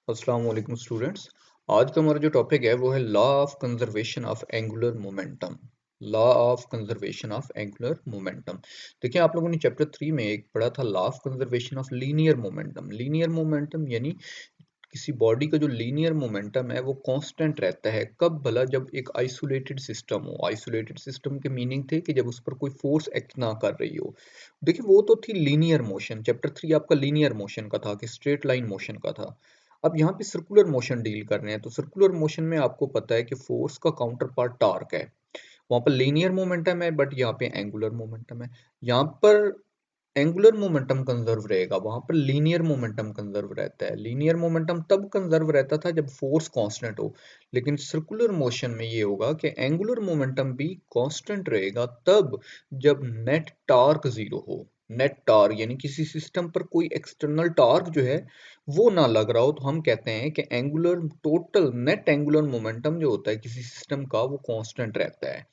अस्सलाम वालेकुम स्टूडेंट्स। आज का हमारा जो टॉपिक है वो है law of conservation of angular momentum. Law of conservation of angular momentum. देखिए, आप लोगों ने चैप्टर 3 में एक पढ़ा था law of conservation of linear momentum. Linear momentum यानी किसी बॉडी का जो लीनियर मोमेंटम है वो कांस्टेंट रहता है। कब भला? जब एक आइसोलेटेड सिस्टम हो। आइसोलेटेड सिस्टम के मीनिंग थे कि जब उस पर कोई फोर्स एक्ट ना कर रही हो। देखिए, वो तो थी लीनियर मोशन। चैप्टर 3 आपका लीनियर मोशन का था कि स्ट्रेट लाइन मोशन का था। अब यहाँ पे सर्कुलर मोशन डील कर रहे हैं, तो सर्कुलर मोशन में आपको पता है कि फोर्स का काउंटर पार्ट टार्क है। वहां पर लीनियर मोमेंटम है, बट यहाँ पे एंगुलर मोमेंटम है। यहाँ पर एंगुलर मोमेंटम कंजर्व रहेगा, वहां पर लीनियर मोमेंटम कंजर्व रहता है। लीनियर मोमेंटम तब कंजर्व रहता था जब फोर्स कांस्टेंट हो, लेकिन सर्कुलर मोशन में ये होगा कि एंगुलर मोमेंटम भी कांस्टेंट रहेगा तब जब नेट टार्क जीरो हो। नेट टार्क यानी किसी सिस्टम पर कोई एक्सटर्नल टार्क जो है वो ना लग रहा हो, तो हम कहते हैं कि angular total net angular momentum जो होता है किसी सिस्टम का वो कांस्टेंट रहता है।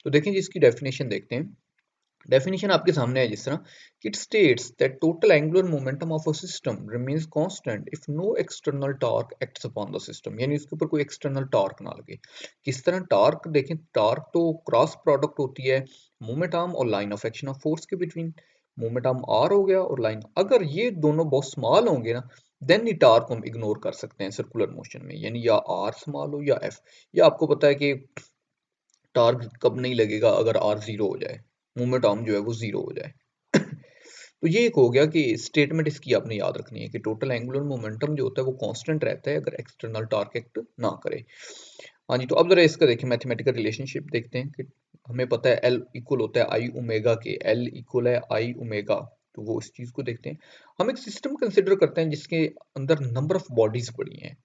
तो देखें, इसकी डेफिनेशन देखते हैं। डेफिनेशन आपके सामने है जिस तरह, it states that total angular momentum of a system remains constant if no external torque acts upon the system. यानी उसके ऊपर कोई एक्सटर्नल टॉर्क ना लगे। किस तरह टॉर्क? देखें, टॉर्क तो क्रॉस प्रोडक्ट होती है मोमेंट आर्म और line of action of force के बिटवीन। मोमेंट आर्म आर हो गया और लाइन, अगर ये दोनों बहुत स्मॉल होंगे ना, देन ये टॉर्क को हम इग्नोर कर सकते हैं सर्कुलर मोशन में। यानी या आर स्मॉल हो या एफ। या आपको पता है कि टार्क कब नहीं लगेगा? अगर आर जीरो हो जाए, मूवमेंट आर्म जो है वो जीरो हो जाए। तो ये एक हो गया कि स्टेटमेंट इसकी आपने याद रखनी है कि टोटल एंगुलर मोमेंटम जो होता है वो कांस्टेंट रहता है अगर एक्सटर्नल टार्क एक्ट ना करे। हाँ जी, तो अब जरा इसका देखिए, मैथमेटिकल रिलेशनशिप देखते हैं कि हमें पता है एल इक्वल होता है आई ओमेगा के। एल इक्वल है आई ओमेगा। तो वो इस चीज को देखते हैं। हम एक सिस्टम कंसिडर करते हैं जिसके अंदर नंबर ऑफ बॉडीज पड़ी हैं।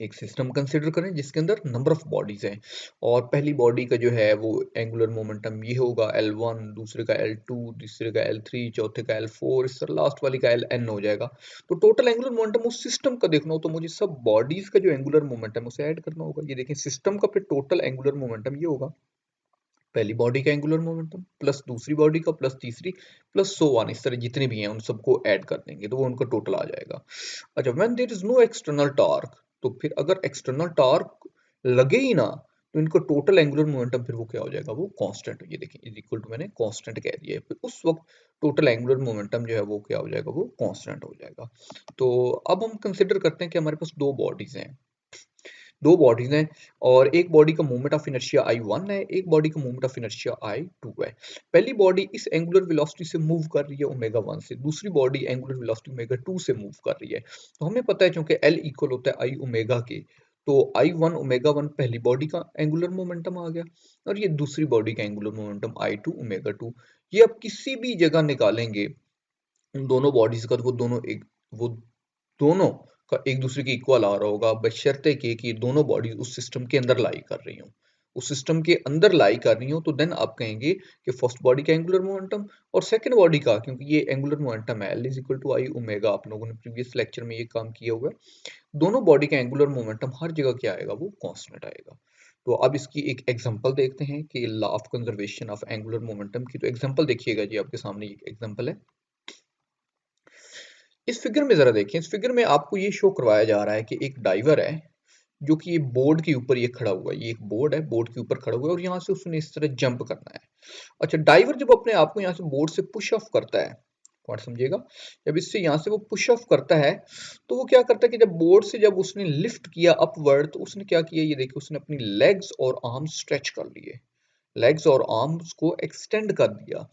एक सिस्टम कंसिडर करें जिसके अंदर नंबर ऑफ बॉडीज हैं, और पहली बॉडी का जो है वो एंगुलर मोमेंटम ये होगा L1, दूसरे का L2, तीसरे का L3, चौथे का L4, इस तरह लास्ट वाली का Ln हो जाएगा। तो टोटल एंगुलर मोमेंटम उस सिस्टम का देखना हो तो मुझे सब बॉडीज का जो एंगुलर मोमेंटम उसे ऐड करना होगा। ये देखें, सिस्टम का फिर टोटल एंगुलर मोमेंटम ये होगा पहली बॉडी का एंगुलर मोमेंटम प्लस दूसरी बॉडी का प्लस तीसरी प्लस सो वन, इस तरह जितने भी हैं उन सबको ऐड कर देंगे तो वो उनका टोटल आ जाएगा। अच्छा, when there is no external torque, तो फिर अगर एक्सटर्नल टॉर्क लगे ही ना, तो इनका टोटल एंगुलर मोमेंटम फिर वो क्या हो जाएगा? वो कांस्टेंट। ये देखिए, इज इक्वल टू, मैंने कांस्टेंट कह दिया है, फिर उस वक्त टोटल एंगुलर मोमेंटम जो है वो क्या हो जाएगा? वो कांस्टेंट हो जाएगा। तो अब हम कंसिडर करते हैं कि हमारे पास दो बॉडीज हैं। दो बॉडीज हैं और एक बॉडी का मोमेंट ऑफ इनर्शिया I1 है, एक बॉडी का मोमेंट ऑफ इनर्शिया I2 है। पहली बॉडी इस एंगुलर वेलोसिटी से मूव कर रही है ओमेगा 1 से, दूसरी बॉडी एंगुलर वेलोसिटी ओमेगा 2 से मूव कर रही है। तो हमें पता है क्योंकि L इक्वल होता है I ओमेगा के, तो I1 ओमेगा 1 पहली बॉडी का एंगुलर मोमेंटम आ गया, और ये दूसरी बॉडी का एंगुलर मोमेंटम I2 ओमेगा 2। ये आप किसी भी जगह निकालेंगे उन दोनों बॉडीज का, तो वो दोनों का एक दूसरे के इक्वल आ रहा होगा, बशर्ते कि ये दोनों बॉडीज उस सिस्टम के अंदर लाई कर रही हो। उस सिस्टम के अंदर लाई कर रही हो तो देन आप कहेंगे कि फर्स्ट बॉडी का एंगुलर मोमेंटम और सेकंड बॉडी का, क्योंकि ये एंगुलर मोमेंटम है L is equal to I omega, आप लोगों ने प्रीवियस लेक्चर में ये काम किया हुआ है। दोनों बॉडी का एंगुलर मोमेंटम हर जगह क्या आएगा? वो कांस्टेंट आएगा। तो अब इसकी एक एग्जांपल देखते हैं कि law of conservation of angular momentum की। तो एग्जांपल देखिएगा जी, आपके सामने एक एग्जांपल है। इस फिगर में जरा देखें, इस फिगर में आपको ये शो करवाया जा रहा है कि एक डाइवर है जो कि ये बोर्ड के ऊपर ये खड़ा हुआ है। ये एक बोर्ड है, बोर्ड के ऊपर खड़ा हुआ है और यहाँ से उसने इस तरह जंप करना है। अच्छा, डाइवर जब अपने आप को यहाँ से बोर्ड से पुश ऑफ करता है, पॉइंट समझिएगा, जब इससे यहाँ से वो पुश ऑफ करता है तो वो क्या करता है कि जब बोर्ड से जब उसने लिफ्ट किया अपवर्ड, तो उसने क्या किया? ये देखिए, उसने अपनी लेग्स और आर्म स्ट्रेच कर लिए। लेग्स और आर्म्स को एक्सटेंड कर दिया।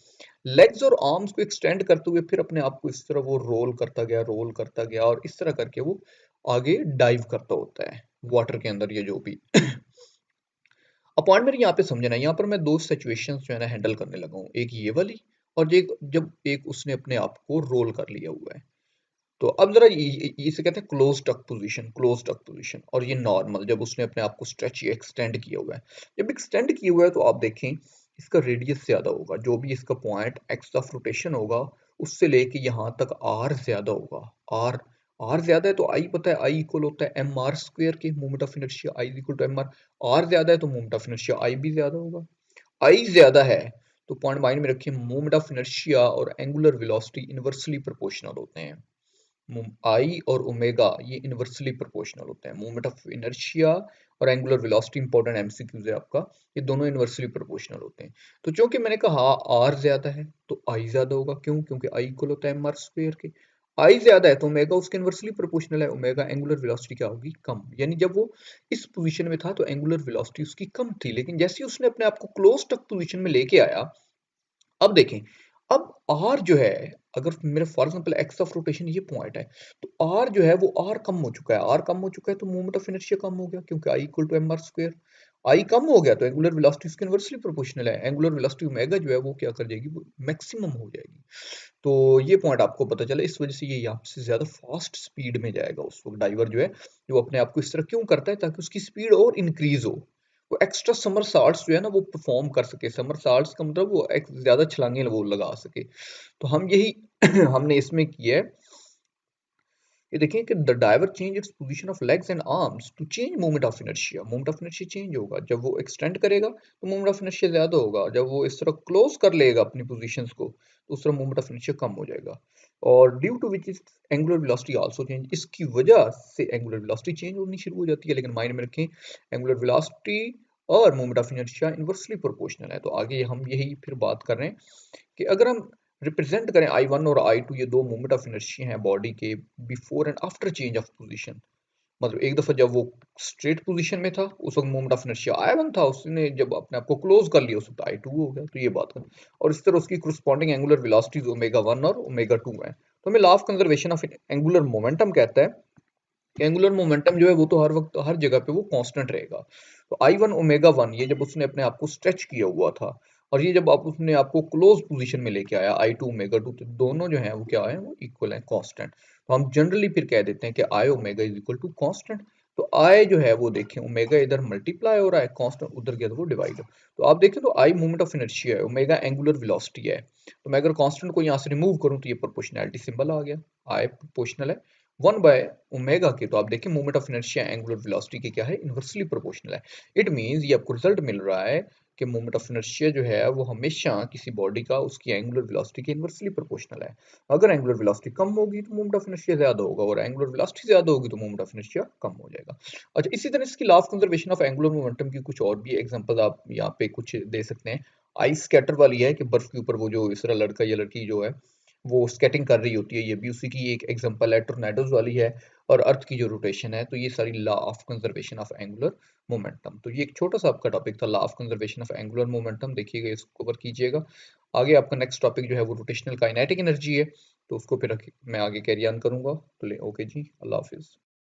लेग्स और आर्म्स को एक्सटेंड करते हुए फिर अपने आप को इस तरह वो रोल करता गया, रोल करता गया, और इस तरह करके वो आगे डाइव करता होता है वाटर के अंदर, ये जो भी। अब पॉइंट मेरे यहाँ पे समझना है, यहाँ पर मैं दो सिचुएशंस जो है ना हैंडल करने लगा हूँ, एक ये वाली और एक जब एक उसने अपने आप को रोल कर लिया हुआ है। तो अब जरा इसे कहते हैं क्लोज टक पोजीशन, क्लोज टक पोजीशन, और ये नॉर्मल जब उसने अपने आप को स्ट्रेच एक्सटेंड किया हुआ है। जब एक्सटेंड किया हुआ है तो आप देखें इसका रेडियस ज्यादा होगा, जो भी इसका पॉइंट एक्स ऑफ रोटेशन होगा उससे लेके यहाँ तक आर ज्यादा होगा। आर आर ज्यादा है तो आई पता है, आई इक्वल होता है एम आर स्क्वायर के, moment of inertia I equal to M R. R ज्यादा है तो मोमेंट ऑफ इनर्शिया आई भी ज्यादा होगा। आई ज्यादा है तो पॉइंट माइंड में रखिए, मोमेंट ऑफ इनर्शिया और एंगुलर वेलोसिटी इनवर्सली प्रोपोर्शनल होते हैं। आई और ओमेगा ये इनवर्सली प्रोपोर्शनल होते हैं। मोमेंट ऑफ इनर्शिया और एंगुलर वेलोसिटी इंपॉर्टेंट एमसीक्यूज है आपका, ये दोनों इनवर्सली प्रोपोर्शनल होते हैं। तो चूंकि मैंने कहा आर ज्यादा है तो आई ज्यादा होगा, क्यों? क्योंकि आई इक्वल होता है एम आर स्क्वायर के। आई ज्यादा है तो ओमेगा उसके इनवर्सली प्रोपोर्शनल है, ओमेगा एंगुलर वेलोसिटी क्या होगी? कम। यानी जब वो इस पोजीशन में था तो एंगुलर वेलोसिटी उसकी कम थी, लेकिन जैसे ही उसने अपने आप को क्लोज तक पोजीशन में लेके आया, अब देखें, अब आर जो है, अगर मेरा for example x of rotation ये पॉइंट है, तो आर जो है वो आर कम हो चुका है। आर कम हो चुका है तो मोमेंट ऑफ इनर्शिया कम हो गया, क्योंकि I equal to M R square. I कम हो गया तो एंगुलर वेलोसिटी उसके इनवर्सली प्रोपोर्शनल है। एंगुलर वेलोसिटी ओमेगा जो है वो क्या कर जाएगी? वो मैक्सिमम हो जाएगी। तो ये पॉइंट आपको पता चला, इस वजह से ये यहाँ से ज्यादा फास्ट स्पीड में जाएगा उस वक्त। डाइवर जो है वो अपने आप को इस तरह क्यों करता है? ताकि उसकी स्पीड और इंक्रीज हो, वो एक्स्ट्रा समर साल्ट्स जो है ना वो परफॉर्म कर सके। समर साल्ट्स का मतलब वो ज्यादा छलांगे वो लगा सके। तो हम यही हमने इसमें किया है। ये देखिए कि the diver change its position of legs and arms to change moment of inertia. Moment of inertia change होगा जब वो एक्सटेंड करेगा तो मोमेंट ऑफ इनर्शिया ज्यादा होगा, जब वो इस तरह क्लोज कर लेगा अपनी पोजीशंस को तो उस तरह मोमेंट ऑफ इनर्शिया कम हो जाएगा। और due to which is angular velocity also change, इसकी वजह से एंगुलर वेलोसिटी चेंज होनी शुरू हो जाती है। लेकिन माइंड में रखें, एंगुलर वेलोसिटी और moment of inertia inversely proportional है। तो आगे हम यही फिर बात कर रहे हैं कि अगर हम रिप्रेजेंट करें I1 और I2, ये दो मोमेंट ऑफ इनर्शिया हैं बॉडी के, before and after change of position. मतलब एक दफा जब वो स्ट्रेट पोजीशन में था उस वक्त मोमेंट ऑफ इनर्शिया I1 था, उसने जब अपने आप को क्लोज कर लिया उस वक्त I2 हो गया। तो ये बात करें, और इस तरह उसकी corresponding एंगुलर वेलोसिटीज ओमेगा 1 और ओमेगा 2 है। तो हमें law of conservation of angular momentum कहता है एंगुलर मोमेंटम जो है वो तो हर वक्त हर जगह पे वो कांस्टेंट रहेगा। तो आई वन ओमेगा वन ये जब उसने अपने आप को स्ट्रेच किया हुआ था, और ये जब आप उसने आपको क्लोज पोजीशन में लेके आया आई टू ओमेगा टू, तो दोनों जो है वो क्या है? वो इक्वल है, कांस्टेंट। तो हम जनरली फिर कह देते हैं कि I omega is equal to constant. तो आई जो है वो देखें, ओमेगा इधर मल्टीप्लाई हो रहा है, कांस्टेंट उधर गया तो वो डिवाइड। तो आप देखें तो आई मोमेंट ऑफ इनर्शिया है, ओमेगा एंगुलर वेलोसिटी है। तो मैं अगर कांस्टेंट को यहाँ से रिमूव करूँ तो ये प्रोपोर्शनैलिटी सिंबल आ गया, आई प्रोपोर्शनल है 1/ओमेगा के। तो आप देखिए moment of inertia angular velocity के क्या है? इनवर्सली प्रोपोर्शनल है। इट मींस ये आपको रिजल्ट मिल रहा है कि मोमेंट ऑफ इनर्शिया जो है वो हमेशा किसी बॉडी का उसकी एंगुलर वेलोसिटी के इनवर्सली प्रोपोर्शनल है। अगर एंगुलर वेलोसिटी कम होगी तो मोमेंट ऑफ इनर्शिया ज्यादा होगा, और एंगुलर वेलोसिटी ज्यादा होगी तो मोमेंट ऑफ इनर्शिया कम हो जाएगा। अच्छा, इसी तरह इसकी law of conservation of angular momentum की कुछ और भी एग्जांपल आप यहाँ पे कुछ दे सकते हैं। आइस स्कैटर वाली है कि बर्फ के ऊपर वो जो इस तरह लड़का या लड़की जो है वो स्केटिंग कर रही होती है, ये भी उसी की एक एग्जांपल है। टोर्नेडोज वाली है, और अर्थ की जो रोटेशन है। तो ये सारी law of conservation of angular momentum. तो ये एक छोटा सा आपका टॉपिक था, law of conservation of angular momentum. देखिएगा, इसको कवर कीजिएगा। आगे आपका नेक्स्ट टॉपिक जो है वो रोटेशनल काइनेटिक एनर्जी है, तो उसको फिर मैं आगे कैरी ऑन करूंगा। तो ले ओके जी, अल्लाह हाफिज।